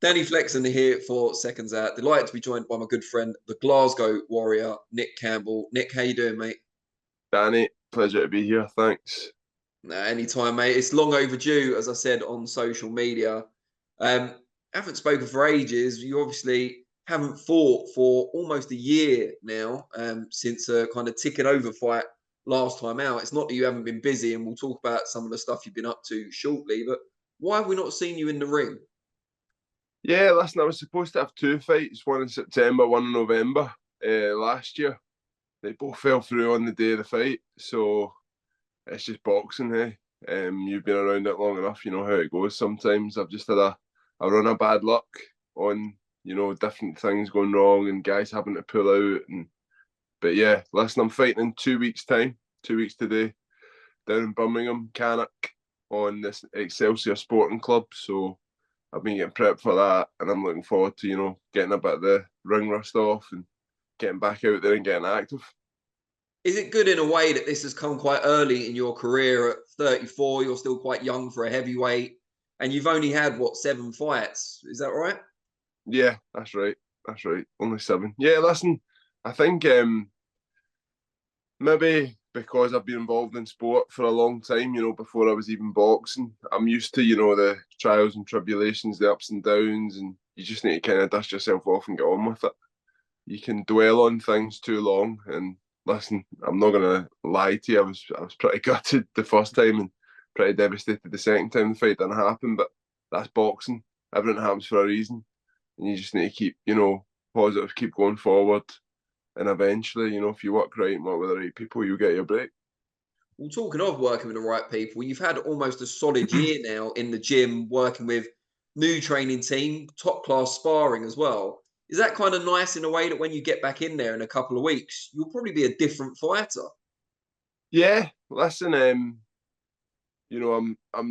Danny Flexen here for Seconds Out. Delighted to be joined by my good friend, the Glasgow Warrior Nick Cambell. Nick, how you doing, mate? Danny, pleasure to be here. Thanks. Anytime, mate. It's long overdue, as I said on social media. Um, haven't spoken for ages. You obviously haven't fought for almost a year now, since a kind of ticking over fight last time out. It's not that you haven't been busy, and we'll talk about some of the stuff you've been up to shortly, but why have we not seen you in the ring? Yeah, listen, I was supposed to have two fights, one in September, one in November last year. They both fell through on the day of the fight, so it's just boxing, hey. You've been around it long enough, you know how it goes. Sometimes I've just had a run of bad luck on, different things going wrong and guys having to pull out. But yeah, listen, I'm fighting in 2 weeks' time, 2 weeks today, down in Birmingham, Cannock, on this Excelsior Sporting Club. So I've been getting prepped for that, and I'm looking forward to, getting a bit of the ring rust off and getting back out there and getting active. Is it good in a way that this has come quite early in your career at 34? You're still quite young for a heavyweight, and you've only had what, 7 fights? Is that right? Yeah, that's right. That's right. Only 7. Yeah, listen, I think maybe because I've been involved in sport for a long time, before I was even boxing, I'm used to, the trials and tribulations, the ups and downs, and you just need to kind of dust yourself off and get on with it. You can dwell on things too long, and listen, I'm not gonna lie to you, I was pretty gutted the first time and pretty devastated the second time the fight didn't happen, but that's boxing. Everything happens for a reason, and you just need to keep, positive, keep going forward, and eventually, if you work right and work with the right people, you'll get your break. Well, talking of working with the right people, you've had almost a solid year now in the gym, working with new training team, top class sparring as well. Is that kind of nice in a way that when you get back in there in a couple of weeks, you'll probably be a different fighter? Yeah, listen, I'm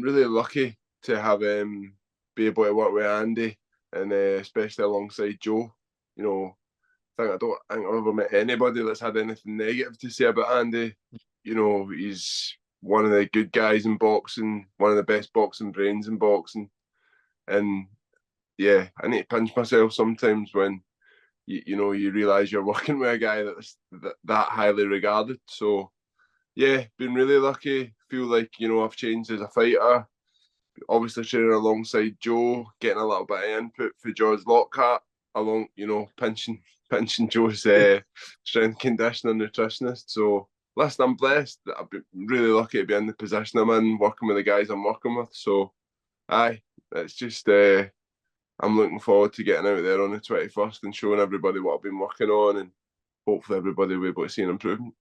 really lucky to have be able to work with Andy, and especially alongside Joe. I don't think I've ever met anybody that's had anything negative to say about Andy. He's one of the good guys in boxing, one of the best boxing brains in boxing. And yeah, I need to pinch myself sometimes when you realise you're working with a guy that's that highly regarded. So yeah, been really lucky. Feel like, I've changed as a fighter. Obviously training alongside Joe, getting a little bit of input for George Lockhart, along, pinching Joe's strength conditioning nutritionist. So listen, I'm blessed. I've been really lucky to be in the position I'm in, working with the guys I'm working with. So aye, it's just I'm looking forward to getting out there on the 21st and showing everybody what I've been working on, and hopefully everybody will be able to see an improvement.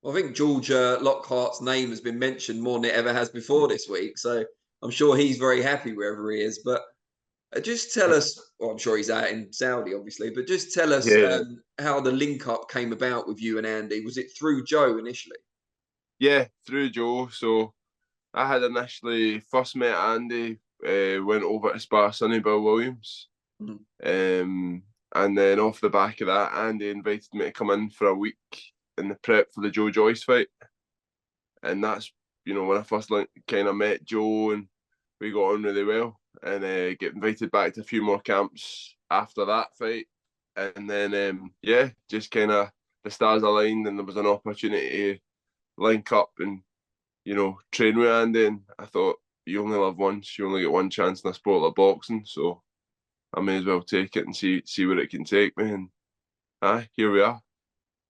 Well, I think George Lockhart's name has been mentioned more than it ever has before this week, so I'm sure he's very happy wherever he is. But just tell us, well, I'm sure he's out in Saudi, obviously, but just tell us Yeah. how the link up came about with you and Andy. Was it through Joe initially? Yeah, through Joe. So I had initially first met Andy, went over to spar Sonny Bill Williams. Mhm. And then off the back of that, Andy invited me to come in for a week in the prep for the Joe Joyce fight. And that's, when I first kind of met Joe, and we got on really well, and get invited back to a few more camps after that fight. And then, yeah, just kind of the stars aligned and there was an opportunity to link up and, train with Andy. And I thought, you only live once, you only get one chance in a sport like boxing. So I may as well take it and see where it can take me. And here we are.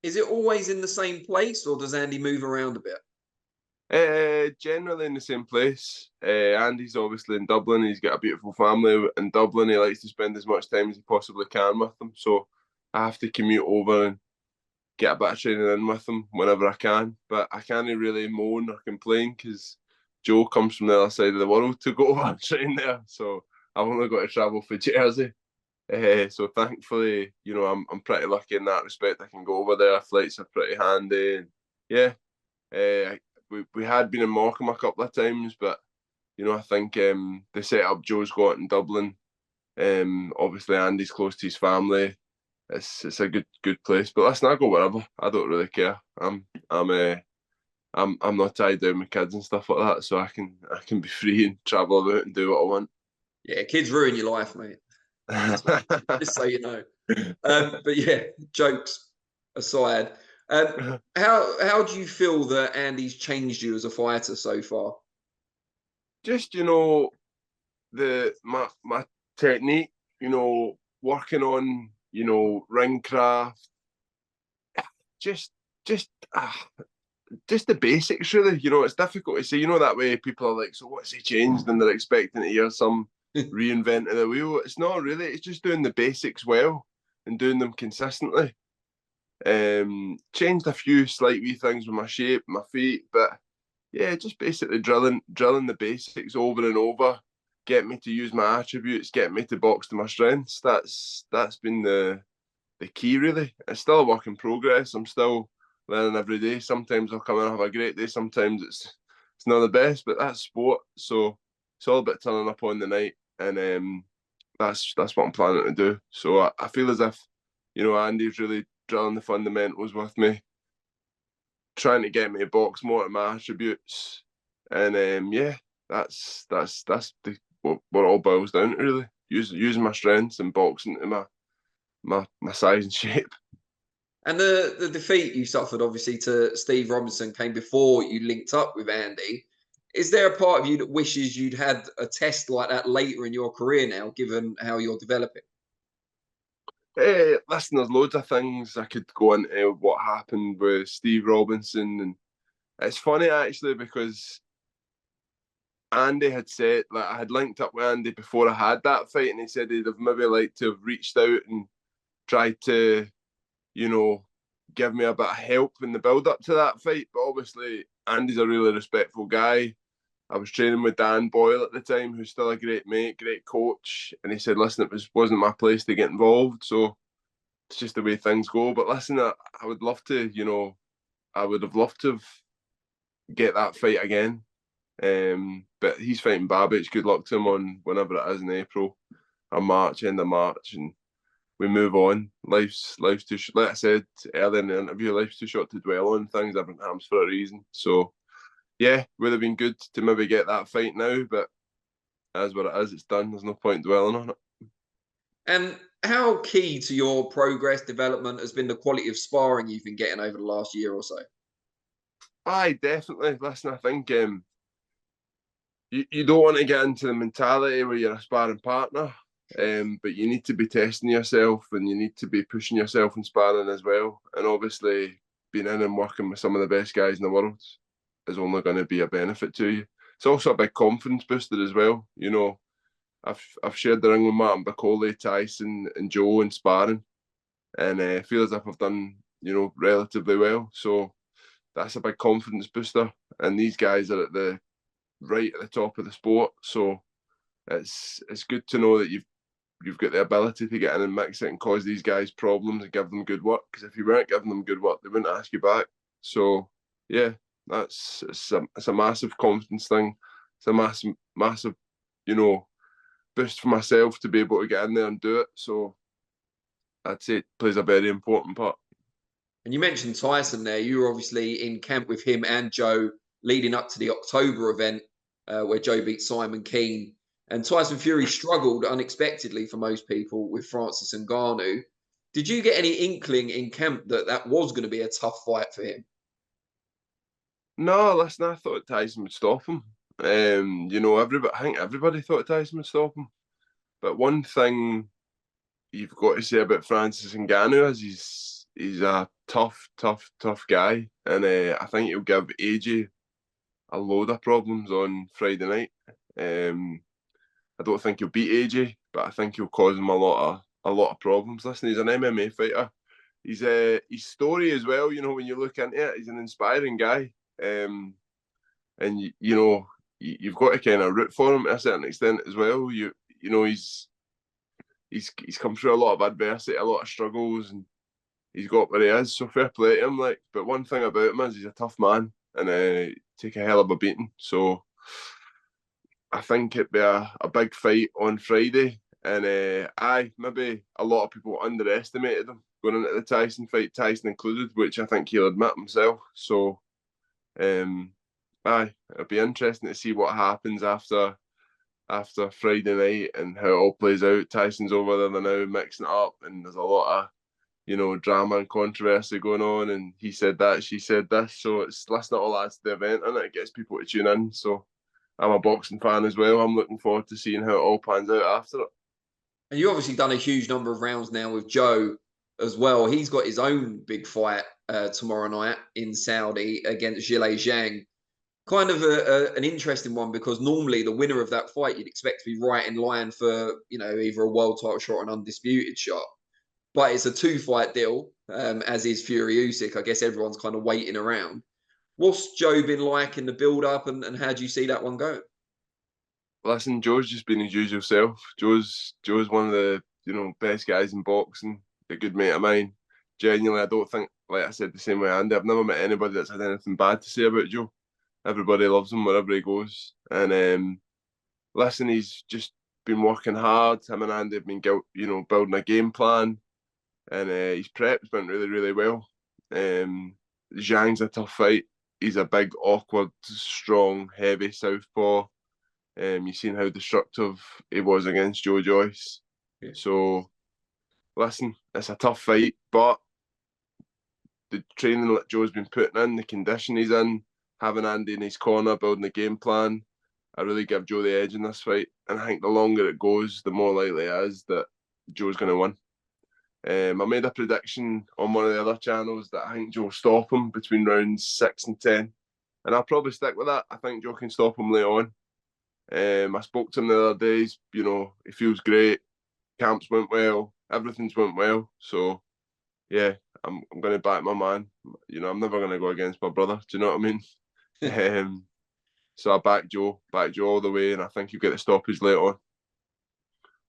Is it always in the same place, or does Andy move around a bit? Generally in the same place. Andy's obviously in Dublin. He's got a beautiful family in Dublin. He likes to spend as much time as he possibly can with them. So I have to commute over and get a bit of training in with them whenever I can. But I can't really moan or complain because Joe comes from the other side of the world to go over and train there. So I've only got to travel for Jersey. So thankfully, I'm pretty lucky in that respect. I can go over there. Flights are pretty handy, and yeah, we had been in Morecambe a couple of times, but I think the setup Joe's got in Dublin, obviously Andy's close to his family. It's a good place. But listen, I go wherever. I don't really care. I'm not tied down with kids and stuff like that, so I can be free and travel about and do what I want. Yeah, kids ruin your life, mate. Just so you know. But yeah, jokes aside, how do you feel that Andy's changed you as a fighter so far? Just my technique, working on ring craft, just just ah, just the basics really. It's difficult to say. That way people are like, so what's he changed? And they're expecting to hear some reinvent of the wheel. It's not really. It's just doing the basics well and doing them consistently. Changed a few slight wee things with my shape, my feet, but yeah, just basically drilling the basics over and over, get me to use my attributes, get me to box to my strengths. That's been the key really. It's still a work in progress. I'm still learning every day. Sometimes I'll come in and have a great day. Sometimes it's not the best, but that's sport. So it's all about turning up on the night, and that's what I'm planning to do. So I feel as if Andy's really drilling the fundamentals with me, trying to get me to box more at my attributes, and yeah, that's what it all boils down to really. Using my strengths and boxing to my size and shape. And the defeat you suffered, obviously, to Steve Robinson came before you linked up with Andy. Is there a part of you that wishes you'd had a test like that later in your career now, given how you're developing? Listen, there's loads of things I could go into what happened with Steve Robinson, and it's funny actually because Andy had said, like, I had linked up with Andy before I had that fight, and he said he'd have maybe liked to have reached out and tried to, give me a bit of help in the build up to that fight. But obviously, Andy's a really respectful guy. I was training with Dan Boyle at the time, who's still a great mate, great coach, and he said, "Listen, wasn't my place to get involved, so it's just the way things go." But listen, I would love to, I would have loved to get that fight again. But he's fighting Babbage. Good luck to him on whenever it is in April or March, end of March, and we move on. Life's too short. Like I said earlier in the interview, life's too short to dwell on things. Everything happens for a reason. So yeah, would have been good to maybe get that fight now, but as what it is, it's done. There's no point dwelling on it. And how key to your progress development has been the quality of sparring you've been getting over the last year or so? Aye, definitely. Listen, I think you don't want to get into the mentality where you're a sparring partner, but you need to be testing yourself and you need to be pushing yourself in sparring as well. And obviously, being in and working with some of the best guys in the world is only going to be a benefit to you. It's also a big confidence booster as well. I've shared the ring with Martin Bacoli, Tyson, and Joe in sparring, and I feel as if I've done relatively well. So that's a big confidence booster. And these guys are right at the top of the sport, so it's good to know that you've got the ability to get in and mix it and cause these guys problems and give them good work. Because if you weren't giving them good work, they wouldn't ask you back. So yeah, it's a massive confidence thing. It's a massive boost for myself to be able to get in there and do it. So I'd say it plays a very important part. And you mentioned Tyson there. You were obviously in camp with him and Joe leading up to the October event where Joe beat Simon Keane. And Tyson Fury struggled unexpectedly for most people with Francis Ngannou. Did you get any inkling in camp that was going to be a tough fight for him? No, listen, I thought Tyson would stop him. I think everybody thought Tyson would stop him. But one thing you've got to say about Francis Ngannou is he's a tough guy, and I think he'll give AJ a load of problems on Friday night. I don't think he'll beat AJ, but I think he'll cause him a lot of problems. Listen, he's an MMA fighter. His story as well. When you look into it, he's an inspiring guy, and you've got to kind of root for him to a certain extent as well. He's come through a lot of adversity, a lot of struggles, and he's got where he is. So fair play to him. But one thing about him is he's a tough man and take a hell of a beating. So I think it'd be a big fight on Friday. And maybe a lot of people underestimated him going into the Tyson fight, Tyson included, which I think he'll admit himself. So, it'll be interesting to see what happens after after Friday night and how it all plays out. Tyson's over there now mixing it up, and there's a lot of, you know, drama and controversy going on, and he said that, she said this, so it's listening to all that to the event, and it gets people to tune in. So I'm a boxing fan as well. I'm looking forward to seeing how it all pans out after it. And you obviously done a huge number of rounds now with Joe as well. He's got his own big fight tomorrow night in Saudi against Zhilei Zhang. Kind of an interesting one, because normally the winner of that fight you'd expect to be right in line for, you know, either a world title shot or an undisputed shot. But it's a 2-fight deal, as is Fury Usyk. I guess everyone's kind of waiting around. What's Joe been like in the build-up, and how do you see that one going? Listen, Joe's just been his usual self. Joe's one of the, you know, best guys in boxing. A good mate of mine. Genuinely, I don't think, like I said, the same way Andy, I've never met anybody that's had anything bad to say about Joe. Everybody loves him wherever he goes. And listen, he's just been working hard. Him and Andy have been, you know, building a game plan, and his prep's went really, really well. Zhang's a tough fight. He's a big, awkward, strong, heavy southpaw. You've seen how destructive he was against Joe Joyce. Yeah. So, listen, it's a tough fight, but the training that Joe's been putting in, the condition he's in, having Andy in his corner, building a game plan, I really give Joe the edge in this fight. And I think the longer it goes, the more likely it is that Joe's going to win. I made a prediction on one of the other channels that I think Joe will stop him between rounds 6 and 10. And I'll probably stick with that. I think Joe can stop him later on. I spoke to him the other days, you know, he feels great. Camps went well. Everything's went well. So, yeah, I'm going to back my man. You know, I'm never going to go against my brother. Do you know what I mean? So I back Joe all the way, and I think he'll get the stoppage later on.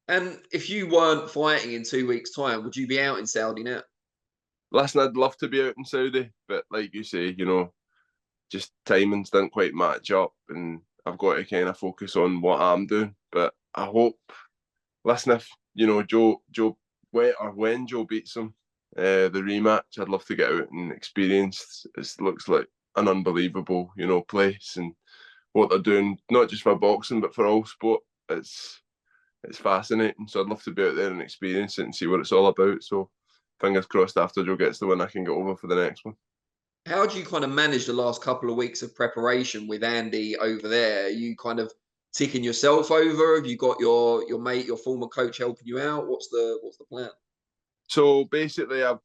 And if you weren't fighting in 2 weeks' time, would you be out in Saudi now? Listen, I'd love to be out in Saudi, but like you say, you know, just timings didn't quite match up, and I've got to kind of focus on what I'm doing. But I hope, listen, if, you know, when Joe beats him, the rematch, I'd love to get out and experience. It looks like an unbelievable, you know, place, and what they're doing, not just for boxing, but for all sport. It's fascinating. So I'd love to be out there and experience it and see what it's all about. So fingers crossed after Joe gets the win, I can get over for the next one. How do you kind of manage the last couple of weeks of preparation with Andy over there? Are you kind of ticking yourself over? Have you got your mate, your former coach helping you out? What's the plan? So basically, I've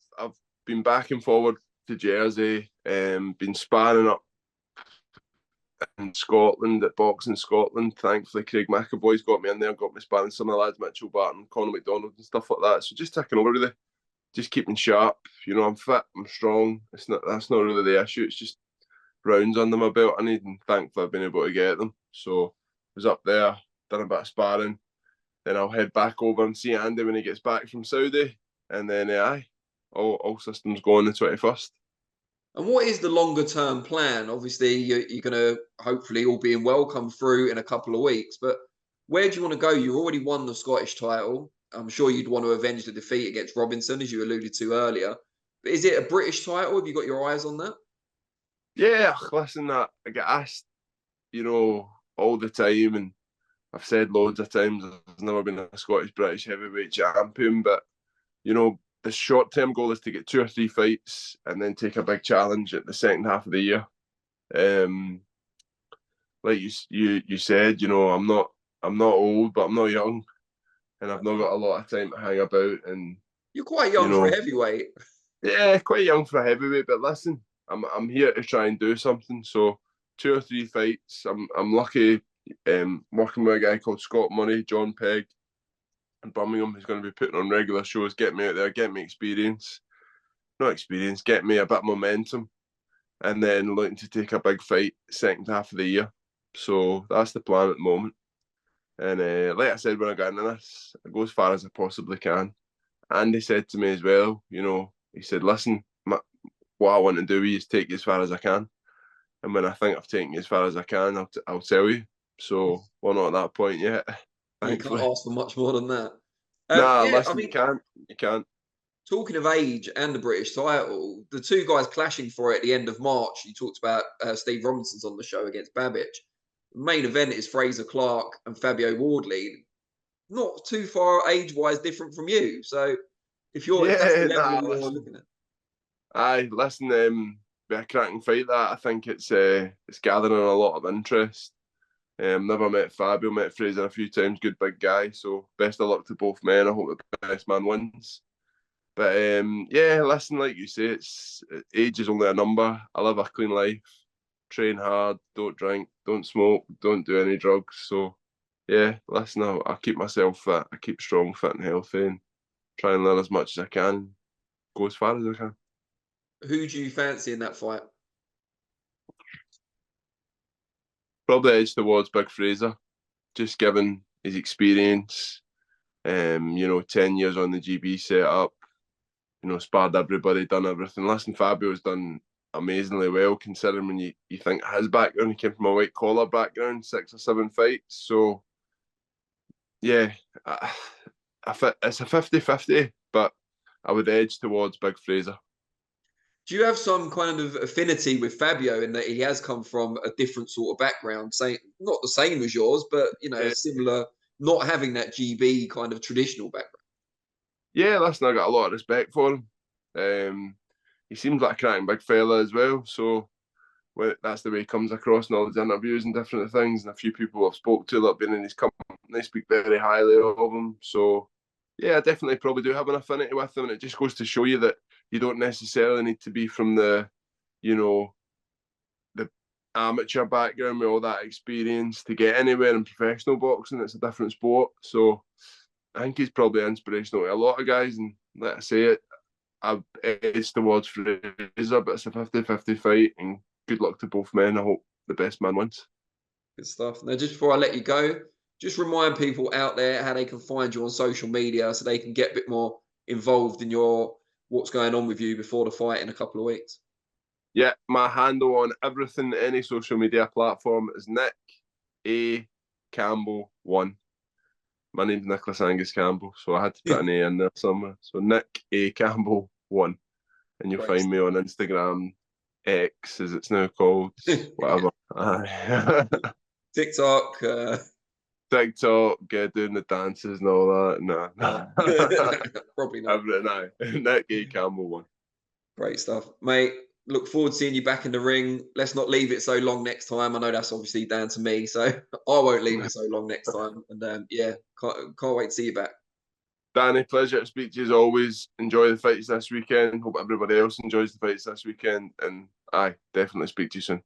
been back and forward to Jersey, been sparring up in Scotland at Boxing Scotland. Thankfully, Craig McAvoy's got me in there, got me sparring some of the lads, Mitchell Barton, Conor McDonald, and stuff like that. So just taking over really, just keeping sharp. You know, I'm fit, I'm strong. That's not really the issue. It's just rounds under my belt I need, and thankfully I've been able to get them. So I was up there, done a bit of sparring. Then I'll head back over and see Andy when he gets back from Saudi, and then all systems go on the 21st. And what is the longer term plan? Obviously, you're going to hopefully, all being well, come through in a couple of weeks. But where do you want to go? You already won the Scottish title. I'm sure you'd want to avenge the defeat against Robinson, as you alluded to earlier. But is it a British title? Have you got your eyes on that? Yeah, listen, I get asked, you know, all the time, and I've said loads of times there's never been a Scottish British heavyweight champion, but you know, the short term goal is to get 2 or 3 fights and then take a big challenge at the second half of the year. Like you said, you know, I'm not old, but I'm not young, and I've not got a lot of time to hang about. And You're quite young for a heavyweight. Yeah, quite young for a heavyweight, but listen, I'm here to try and do something. So 2 or 3 fights. I'm lucky working with a guy called Scott Murray, John Pegg in Birmingham, who's going to be putting on regular shows, get me out there, get me experience. Not experience, get me a bit of momentum. And then looking to take a big fight second half of the year. So that's the plan at the moment. And like I said, when I got into this, I go as far as I possibly can. Andy said to me as well, you know, he said, listen, what I want to do is take you as far as I can. And when I think I've taken you as far as I can, I'll tell you. So we're not at that point yet. You can't ask for much more than that. Listen, you can't. Talking of age and the British title, the two guys clashing for it at the end of March, you talked about Steve Robinson's on the show against Babbage. Main event is Fraser Clark and Fabio Wardley. Not too far age-wise different from you. So if that's the level that you're looking at. Aye, listen, be a cracking fight that. I think it's gathering a lot of interest. Never met Fabio, met Fraser a few times, good big guy. So best of luck to both men. I hope the best man wins. But yeah, listen, like you say, age is only a number. I live a clean life, train hard, don't drink, don't smoke, don't do any drugs. So yeah, listen, I'll keep myself fit. I keep strong, fit and healthy, and try and learn as much as I can, go as far as I can. Who do you fancy in that fight? Probably edge towards Big Fraser, just given his experience. 10 years on the GB setup, sparred everybody, done everything. Listen, Fabio's done amazingly well, considering when you think his background, he came from a white collar background, 6 or 7 fights. So, yeah, it's a 50-50, but I would edge towards Big Fraser. Do you have some kind of affinity with Fabio in that he has come from a different sort of background, say not the same as yours, but similar, not having that GB kind of traditional background? Yeah, listen, I got a lot of respect for him. He seems like a cracking big fella as well, so that's the way he comes across in all his interviews and different things. And a few people I've spoke to that have been in his company speak very highly of him. So yeah, I definitely probably do have an affinity with him, and it just goes to show you that you don't necessarily need to be from the amateur background with all that experience to get anywhere in professional boxing. It's a different sport. So I think he's probably inspirational to a lot of guys, and like I say, it's towards Fraser, but it's a 50-50 fight, and good luck to both men. I hope the best man wins. Good stuff. Now, just before I let you go, just remind people out there how they can find you on social media so they can get a bit more involved in what's going on with you before the fight in a couple of weeks. Yeah, my handle on everything, any social media platform is Nick A. Cambell 1. My name's Nicholas Angus Campbell, so I had to put an A in there somewhere. So Nick A. Cambell 1. And you'll find me on Instagram, X as it's now called, whatever. TikTok. TikTok, doing the dances and all that. No. Probably not. No. Nick A. Campbell 1. Great stuff. Mate, look forward to seeing you back in the ring. Let's not leave it so long next time. I know that's obviously down to me, so I won't leave it so long next time. And yeah, can't wait to see you back. Danny, pleasure to speak to you as always. Enjoy the fights this weekend. Hope everybody else enjoys the fights this weekend. And definitely speak to you soon.